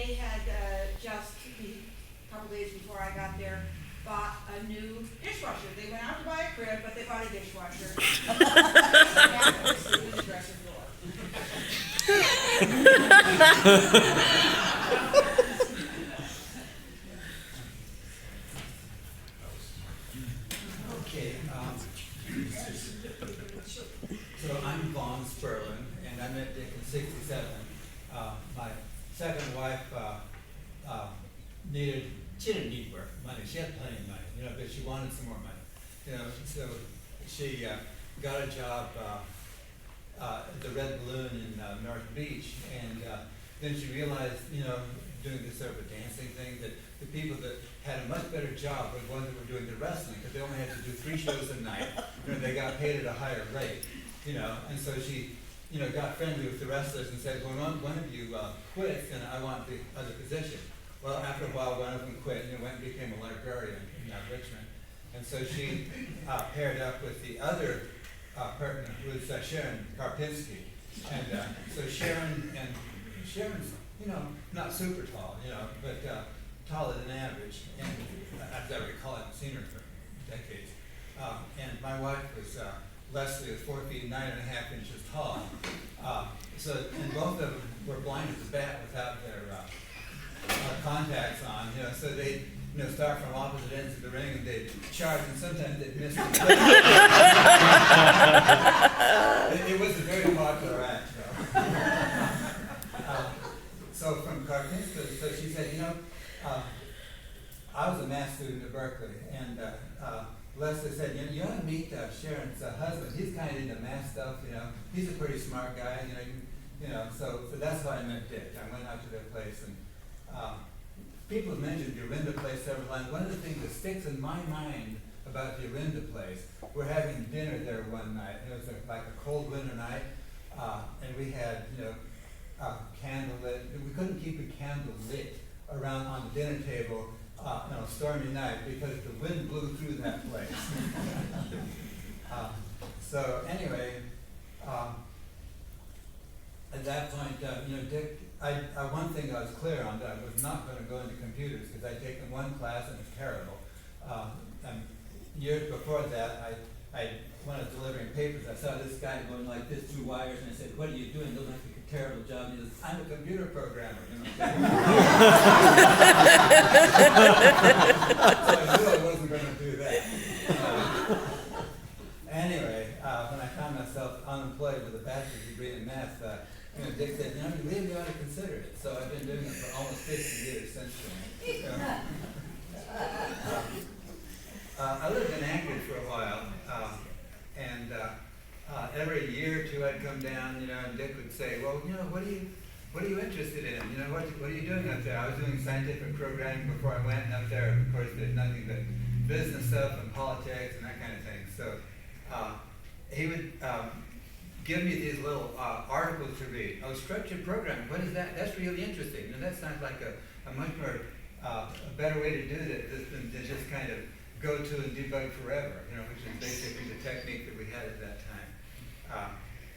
they had just a couple days before I got there bought a new dishwasher. They went out to buy a crib, but they bought a dishwasher. And that was the dresser drawer. Okay, so I'm Vaughn Sperlin, and I met Dick in '67. My second wife she didn't need money. She had plenty of money, but she wanted some more money, So she got a job at the Red Balloon in North Beach, and then she realized, doing this sort of a dancing thing, that the people that had a much better job were the ones that were doing the wrestling, because they only had to do 3 shows a night. They got paid at a higher rate, and so she, got friendly with the wrestlers and said, well, one of you quits, and I want the other position. Well, after a while, one of them quit and went and became a librarian in Richmond. And so she paired up with the other partner, who was Sharon Karpinski. And so Sharon's, not super tall, but taller than average. And as I recall, I haven't seen her for decades. And my wife was, Leslie, was 4 feet 9.5 inches tall. And both of them were blind as a bat without their contacts on, so they start from opposite ends of the ring and they'd charge, and sometimes they'd miss the it was a very popular act, so from Karpinski, so she said, I was a math student at Berkeley, and Leslie said, you ought to meet Sharon's husband. He's kind of into math stuff, he's a pretty smart guy, so that's how I met Dick. I went out to their place, and people have mentioned the Orinda place several times. One of the things that sticks in my mind about the Orinda place, we're having dinner there one night. It was like a cold winter night, and we had, candle lit. We couldn't keep a candle lit around on the dinner table on a stormy night because the wind blew through that place. So anyway, at that point, Dick, one thing I was clear on, that I was not going to go into computers because I'd taken one class and it was terrible. And years before that, when I was delivering papers, I saw this guy going like this through wires, and I said, "What are you doing? Looks like a terrible job." And he says, "I'm a computer programmer." So I knew I wasn't going to do that. Anyway, when I found myself unemployed with a bachelor's degree in math, Dick said, you really ought to consider it. So I've been doing it for almost 50 years since then. I lived in Anchorage for a while, and every year or two I'd come down, and Dick would say, well, what are you interested in? What are you doing up there? I was doing scientific programming before I went up there. Of course, there's nothing but business stuff and politics and that kind of thing. So he would give me these little articles to read. Oh, structured programming, what is that? That's really interesting. That sounds like a much more, a better way to do this than to just kind of go to and debug forever, which is basically the technique that we had at that time.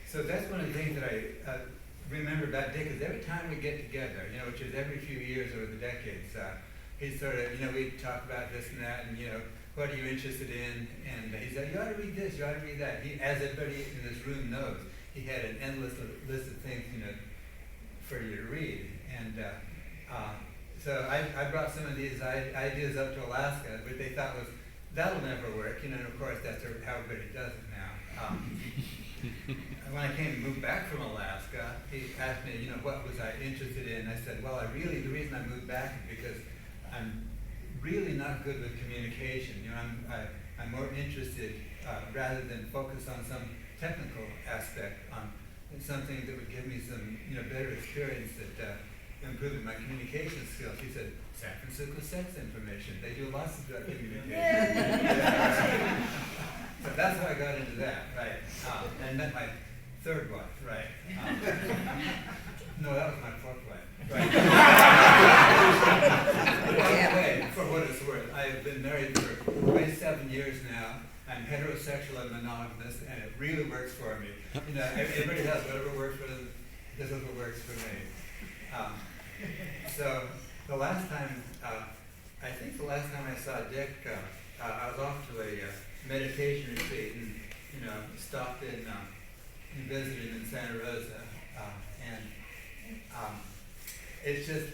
So that's one of the things that I remember about Dick, is every time we get together, which is every few years over the decades, he sort of, we talk about this and that, and what are you interested in? And he said, you ought to read this, you ought to read that. As everybody in this room knows, he had an endless list of things, for you to read. And so I brought some of these ideas up to Alaska, but they thought that'll never work, and of course that's how everybody does it now. When I came to move back from Alaska, he asked me, what was I interested in? I said, well, the reason I moved back is because I'm really not good with communication. I'm more interested, rather than focus on some technical aspect, on something that would give me some, better experience that improving my communication skills. He said, San Francisco Sex Information. They do lots of drug communication. Yeah. So that's how I got into that, right? And met my third wife, right? No, that was my fourth wife, right? By the way, for what it's worth, I have been married for 27 years now. I'm heterosexual and monogamous, and it really works for me. Everybody does whatever works for them. This is what works for me. so the last time, I think the last time I saw Dick, I was off to a meditation retreat and, you know, stopped in and visited him in Santa Rosa. It's just,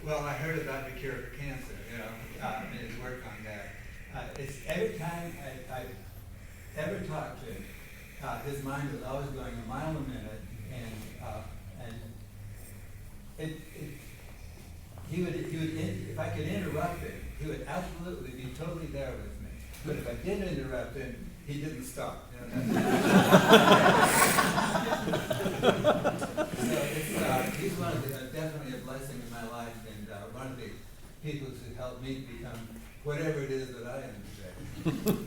well, I heard about the cure for cancer, you know, and his work on that. It's every time I ever talked to him, his mind was always going a mile a minute, and he would if I could interrupt him, he would absolutely be totally there with me. But if I did interrupt him, he didn't stop. You know, so he's one of the, definitely a blessing in my life, and one of the people who helped me become whatever it is that I am today.